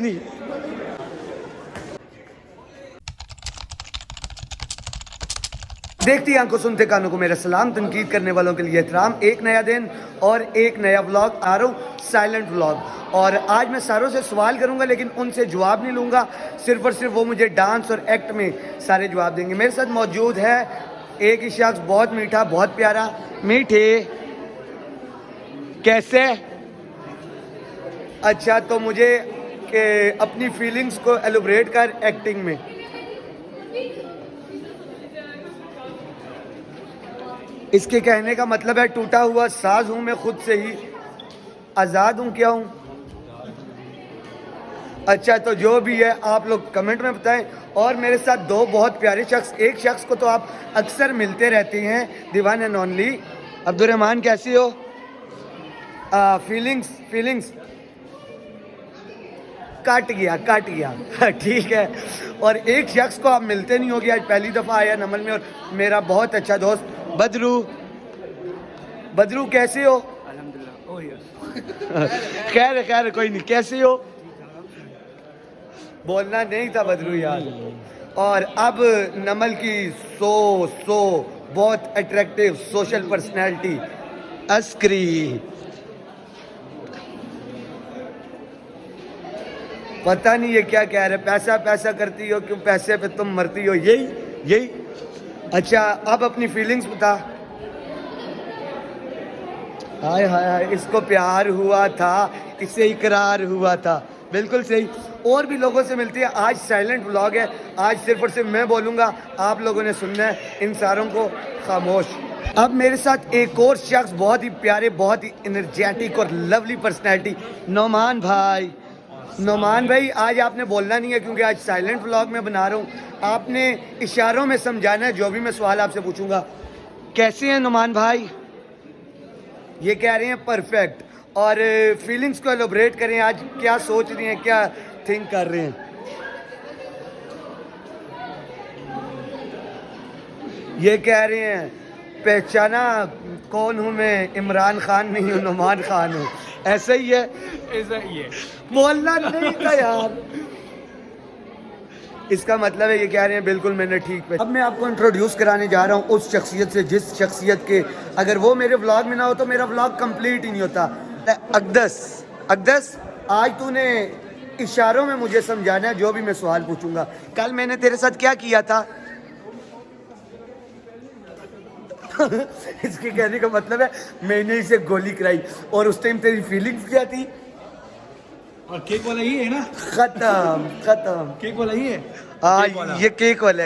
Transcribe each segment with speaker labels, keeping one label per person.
Speaker 1: नहीं। देखती आंखों सुनते कानों को मेरा सलाम, तनकीद करने वालों के लिए एहतराम। एक नया दिन और एक नया व्लॉग आ रहा हूँ, साइलेंट व्लॉग। और आज मैं सारों से सवाल करूंगा लेकिन उनसे जवाब नहीं लूंगा, सिर्फ और सिर्फ वो मुझे डांस और एक्ट में सारे जवाब देंगे। मेरे साथ मौजूद है एक ही शख्स, बहुत मीठा, बहुत प्यारा। मीठे कैसे? अच्छा, तो मुझे अपनी फीलिंग्स को एलोबरेट कर एक्टिंग में। इसके कहने का मतलब है टूटा हुआ साज हूं मैं, खुद से ही आज़ाद हूं, क्या हूं? अच्छा, तो जो भी है आप लोग कमेंट में बताएं। और मेरे साथ दो बहुत प्यारे शख्स, एक शख्स को तो आप अक्सर मिलते रहते हैं, the one and only Abdurrahman. कैसी हो? फीलिंग्स काट गया ठीक है। और एक शख्स को आप मिलते नहीं होगे, आज पहली दफ़ा आया नमल में, और मेरा बहुत अच्छा दोस्त बदरू कैसे हो? खैर कोई नहीं, कैसे हो? बोलना नहीं था बदरू यार। और अब नमल की बहुत अट्रैक्टिव सोशल पर्सनैलिटी अस्करी। पता नहीं ये क्या कह रहे, पैसा करती हो, क्यों पैसे पे तुम मरती हो, यही। अच्छा, अब अपनी फीलिंग्स बता। हाय, इसको प्यार हुआ था, इसे इकरार हुआ था। बिल्कुल सही। और भी लोगों से मिलती है। आज साइलेंट व्लॉग है, आज सिर्फ और सिर्फ मैं बोलूँगा, आप लोगों ने सुनना है, इन सारों को खामोश। अब मेरे साथ एक और शख्स, बहुत ही प्यारे, बहुत ही एनर्जेटिक और लवली पर्सनैलिटी, नौमान भाई। आज आपने बोलना नहीं है क्योंकि आज साइलेंट व्लॉग में बना रहा हूँ। आपने इशारों में समझाना है जो भी मैं सवाल आपसे पूछूंगा। कैसे हैं नौमान भाई? ये कह रहे हैं परफेक्ट। और फीलिंग्स को एलोबरेट करें, आज क्या सोच रही हैं, क्या थिंक कर रहे हैं? ये कह रहे हैं पहचाना कौन हूँ मैं, इमरान खान नहीं हूँ, नौमान खान हूँ। ऐसा ही है। बोलना नहीं था यार। इसका मतलब है ये कह रहे हैं बिल्कुल मैंने ठीक पे। अब मैं आपको इंट्रोड्यूस कराने जा रहा हूँ उस शख्सियत से, जिस शख्सियत के अगर वो मेरे व्लॉग में ना हो तो मेरा व्लॉग कंप्लीट ही नहीं होता। अकदस, आज तूने इशारों में मुझे समझाना है जो भी मैं सवाल पूछूंगा। कल मैंने तेरे साथ क्या किया था? इसके कहने का मतलब है मैंने इसे गोली कराई। और उस टाइम तेरी फीलिंग्स क्या थी?
Speaker 2: और केक वाला ही है ना?
Speaker 1: खत्म।
Speaker 2: केक वाला ही है।
Speaker 1: ये केक वाला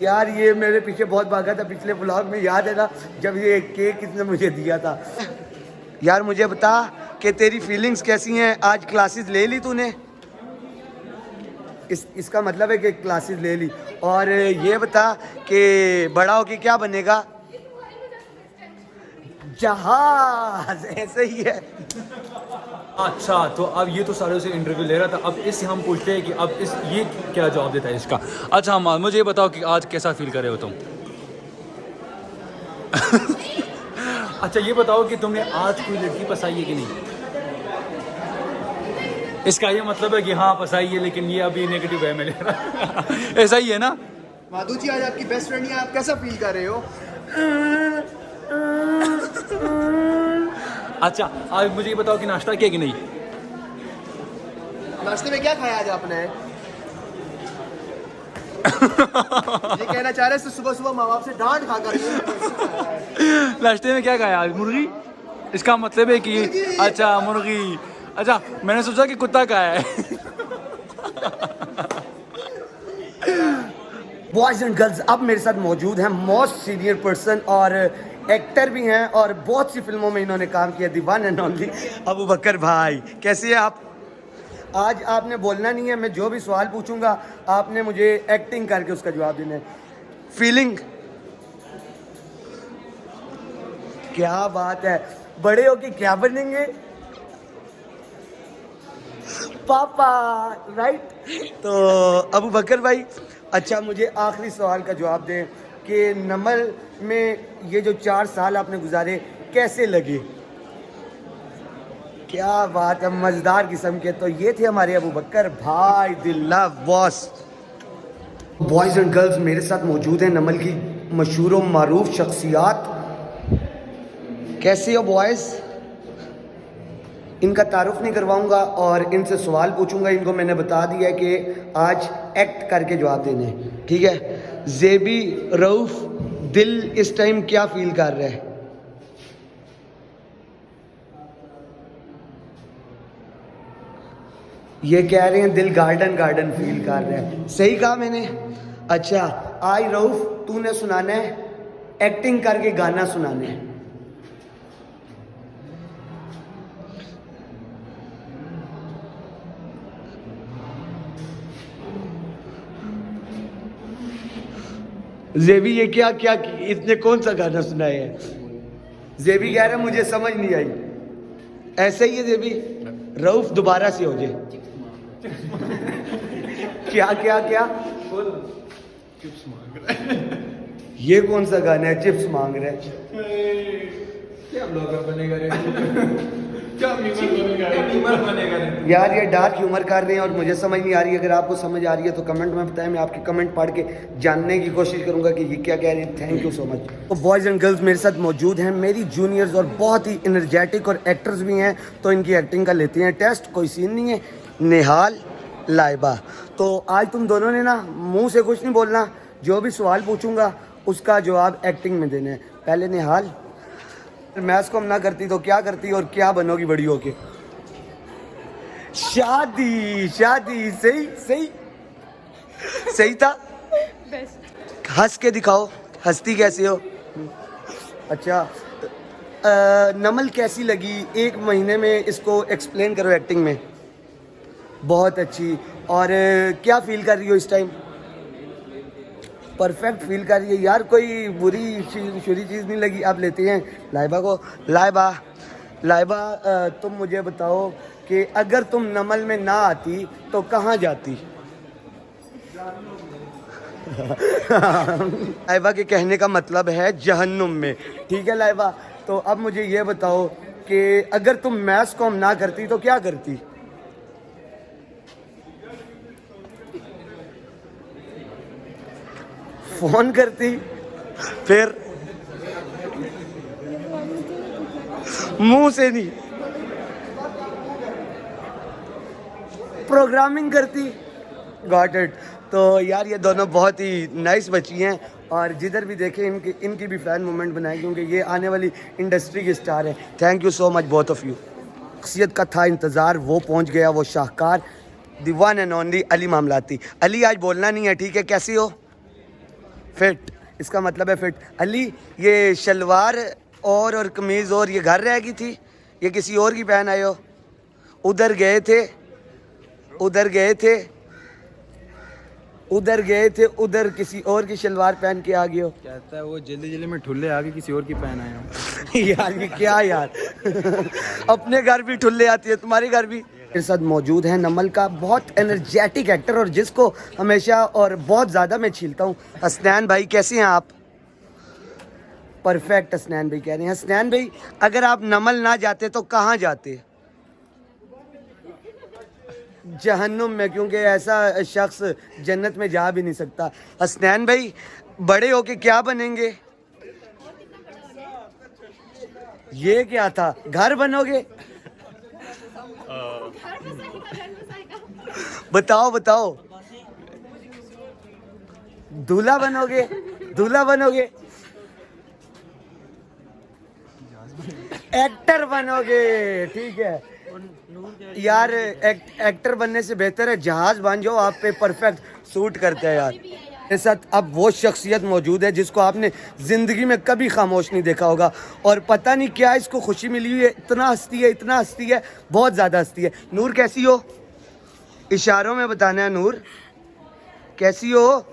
Speaker 1: यार, ये मेरे पीछे बहुत भागा था पिछले व्लॉग में, याद है ना, जब ये केक इसने मुझे दिया था। यार मुझे बता कि तेरी फीलिंग्स कैसी हैं? आज क्लासेस ले ली तूने? इसका मतलब है कि क्लासेस ले ली। और ये बता कि बड़ा होके क्या बनेगा? जहाज। ऐसे ही है।
Speaker 2: अच्छा, तो अब ये तो सारे से इंटरव्यू ले रहा था, अब इससे हम पूछते हैं कि अब ये क्या जवाब देता है इसका। अच्छा अम्मा, मुझे ये बताओ कि आज कैसा फील कर रहे हो तुम? अच्छा ये बताओ कि तुमने आज कोई लड़की पसाई है कि नहीं? इसका ये मतलब है कि हाँ पसाई है, लेकिन ये अभी नेगेटिव वे में ले रहा है। ऐसा ही है ना?
Speaker 3: माधु जी, आज आपकी बेस्ट फ्रेंड है, आप कैसा फील कर रहे हो?
Speaker 2: अच्छा, आज मुझे ये बताओ कि नाश्ता किया कि नहीं?
Speaker 3: नाश्ते में क्या खाया आज आपने? ये कहना चाह रहे हैं सुबह माँ बाप से डांट खाकर।
Speaker 2: नाश्ते में क्या खाया आज? मुर्गी? इसका मतलब है कि अच्छा मुर्गी। अच्छा, मैंने सोचा कि कुत्ता खाया है।
Speaker 1: बॉयज एंड गर्ल्स, अब मेरे साथ मौजूद हैं मोस्ट सीनियर पर्सन और एक्टर भी हैं और बहुत सी फिल्मों में इन्होंने काम किया, the one and only Abu Bakar भाई। कैसे हैं आप? आज आपने बोलना नहीं है, मैं जो भी सवाल पूछूंगा आपने मुझे एक्टिंग करके उसका जवाब देना है। फीलिंग क्या बात है, बड़े होके क्या बनेंगे? पापा, राइट? तो अबू बकर भाई, अच्छा मुझे आखिरी सवाल का जवाब दें कि नमल में ये जो 4 साल आपने गुजारे कैसे लगे? क्या बात है, मजेदार किस्म के। तो ये थे हमारे अबू बकर भाई दिल्ला बॉस। बॉयज़ एंड गर्ल्स मेरे साथ मौजूद हैं नमल की मशहूर व मारूफ शख्सियात। कैसे हो बॉयज़? इनका तारुफ नहीं करवाऊंगा और इनसे सवाल पूछूंगा। इनको मैंने बता दिया है कि आज एक्ट करके जवाब देने हैं, ठीक है। ज़ेबी, रऊफ, दिल इस टाइम क्या फील कर रहे हैं? ये कह रहे हैं दिल गार्डन गार्डन फील कर रहे हैं। सही कहा मैंने? अच्छा, आई रऊफ, तूने सुनाना है, एक्टिंग करके गाना सुनाना है। ज़ेबी ये क्या क्या इसने कौन सा गाना सुनाया है? ज़ेबी कह रहा है मुझे समझ नहीं आई। ऐसे ही है ज़ेबी। रऊफ दोबारा से हो जाए। क्या क्या क्या? चिप्स मांग रहा है। ये कौन सा गाना है चिप्स मांग रहा है?
Speaker 3: क्या ब्लॉगर बनेगा रे? क्या मीमर बनेगा रे?
Speaker 1: यार ये डार्क ह्यूमर कर रहे हैं और मुझे समझ नहीं आ रही। अगर आपको समझ आ रही है तो कमेंट में बताएं, मैं आपके कमेंट पढ़ के जानने की कोशिश करूंगा कि ये क्या कह रहे हैं। Thank you so much. तो बॉयज़ एंड गर्ल्स मेरे साथ मौजूद हैं मेरी जूनियर्स और बहुत ही एनर्जेटिक और एक्टर्स भी हैं, तो इनकी एक्टिंग का लेते हैं टेस्ट। कोई सीन नहीं है। निहाल, लाइबा, तो आज तुम दोनों ने ना मुंह से कुछ नहीं बोलना, जो भी सवाल पूछूंगा उसका जवाब एक्टिंग में देना है। पहले निहाल, मैथ्स को हम ना करती तो क्या करती और क्या बनोगी बड़ी होके? शादी। शादी। सही सही सही था। हंस के दिखाओ, हंसती कैसे हो? अच्छा, नमल कैसी लगी? एक महीने में इसको एक्सप्लेन करो एक्टिंग में। बहुत अच्छी। और क्या फील कर रही हो इस टाइम? परफेक्ट फील कर रही है यार, कोई बुरी शुरी चीज़ नहीं लगी। आप लेते हैं लाइबा को। लाइबा, लाइबा तुम मुझे बताओ कि अगर तुम नमल में ना आती तो कहाँ जाती? लाइबा के कहने का मतलब है जहन्नुम में, ठीक है लाइबा। तो अब मुझे ये बताओ कि अगर तुम मैथ्स को हम ना करती तो क्या करती? फोन करती। फिर मुंह से नहीं, प्रोग्रामिंग करती। Got it. तो यार ये दोनों बहुत ही नाइस बच्ची हैं और जिधर भी देखें इनकी भी फैन मूवमेंट बनाए, क्योंकि ये आने वाली इंडस्ट्री की स्टार है। Thank you so much both of you. शख्सियत का था इंतज़ार, वो पहुंच गया, वो शाहकार, the one and only Ali Mamlati. Ali आज बोलना नहीं है, ठीक है? कैसी हो? फिट, इसका मतलब है फिट। अली, ये शलवार और कमीज़ और ये घर रह गई थी, ये किसी और की पहन आए हो? उधर गए थे, उधर गए थे, उधर गए थे, उधर किसी और की शलवार पहन के आ गए हो।
Speaker 3: कहता है वो जल्दी जल्दी में ठुल्ले आगे किसी और की पहन आया हूँ।
Speaker 1: यार ये क्या यार? अपने घर भी ठुल्ले आती है, तुम्हारे घर भी। मेरे साथ मौजूद है नमल का बहुत एनर्जेटिक एक्टर और जिसको हमेशा और बहुत ज़्यादा मैं छीलता हूँ, हसनैन भाई। कैसे हैं आप? परफेक्ट। हसनैन भाई कह रहे हैं, हसनैन भाई अगर आप नमल ना जाते तो कहाँ जाते? जहन्नुम में, क्योंकि ऐसा शख्स जन्नत में जा भी नहीं सकता। हसनैन भाई बड़े होके क्या बनेंगे? ये क्या था? घर बनोगे? बताओ बताओ। दूल्हा बनोगे? दूल्हा बनोगे? एक्टर बनोगे? ठीक है यार, एक्टर बनने से बेहतर है जहाज बन जाओ, आप पे परफेक्ट सूट करते हैं यार। मेरे साथ अब वो शख्सियत मौजूद है जिसको आपने ज़िंदगी में कभी खामोश नहीं देखा होगा और पता नहीं क्या इसको खुशी मिली हुई है। इतना हंसती है, इतना हंसती है, बहुत ज़्यादा हंसती है। नूर कैसी हो? इशारों में बताना है। नूर कैसी हो?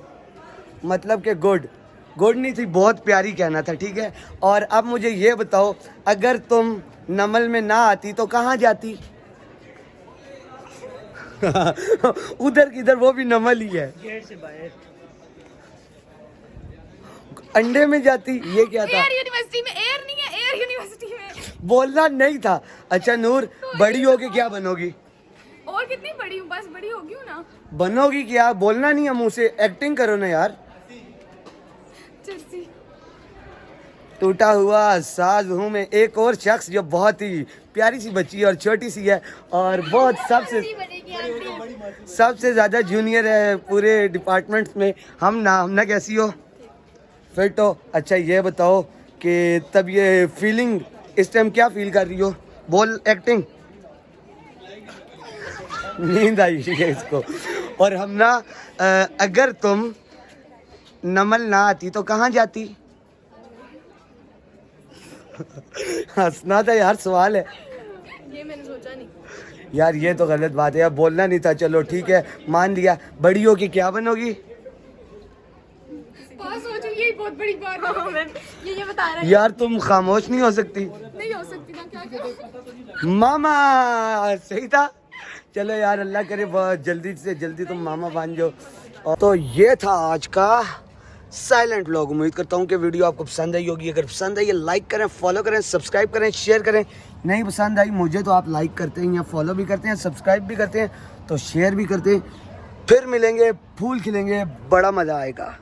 Speaker 1: मतलब कि गुड। गुड नहीं थी, बहुत प्यारी कहना था, ठीक है। और अब मुझे ये बताओ, अगर तुम नमल में ना आती तो कहाँ जाती? उधर किधर, वो भी नमल ही है। गेट से बाहर। अंडे में जाती। ये क्या था?
Speaker 4: एयर यूनिवर्सिटी में। एयर नहीं है, एयर यूनिवर्सिटी में।
Speaker 1: बोलना नहीं था। अच्छा नूर, बड़ी होके क्या बनोगी?
Speaker 4: और कितनी बड़ी हूँ, बस बड़ी होगी हूँ ना।
Speaker 1: बनोगी क्या? बोलना नहीं है मुंह से, एक्टिंग करो ना यार।
Speaker 4: जर्सी।
Speaker 1: टूटा हुआ साज हूँ मैं। एक और शख्स जो बहुत ही प्यारी सी बच्ची है और छोटी सी है और बहुत सबसे ज़्यादा जूनियर है पूरे डिपार्टमेंट्स में। हम ना कैसी हो? फिट हो? अच्छा ये बताओ कि तब ये फीलिंग इस टाइम क्या फील कर रही हो? बोल, एक्टिंग। नींद आई है इसको। और हम ना अगर तुम नमल ना आती तो कहाँ जाती? हंसना था यार, सवाल है
Speaker 4: ये मैंने सोचा नहीं।
Speaker 1: यार, ये तो गलत बात है यार, बोलना नहीं था। चलो ठीक है, मान लिया। बड़ी हो के क्या बनोगी?
Speaker 4: सोचू, यही बहुत बड़ी बात है। ये बता रहा है।
Speaker 1: यार तुम खामोश नहीं हो सकती?
Speaker 4: नहीं हो सकती ना, क्या करूं?
Speaker 1: मामा। सही था। चलो यार, अल्लाह करे बहुत जल्दी से जल्दी तुम मामा बन जाओ। तो ये था आज का साइलेंट व्लॉग। उम्मीद करता हूँ कि वीडियो आपको पसंद आई होगी। अगर पसंद आई है लाइक करें, फॉलो करें, सब्सक्राइब करें, शेयर करें। नहीं पसंद आई मुझे तो आप लाइक करते हैं या फॉलो भी करते हैं, सब्सक्राइब भी करते हैं, तो शेयर भी करते हैं। फिर मिलेंगे, फूल खिलेंगे, बड़ा मज़ा आएगा।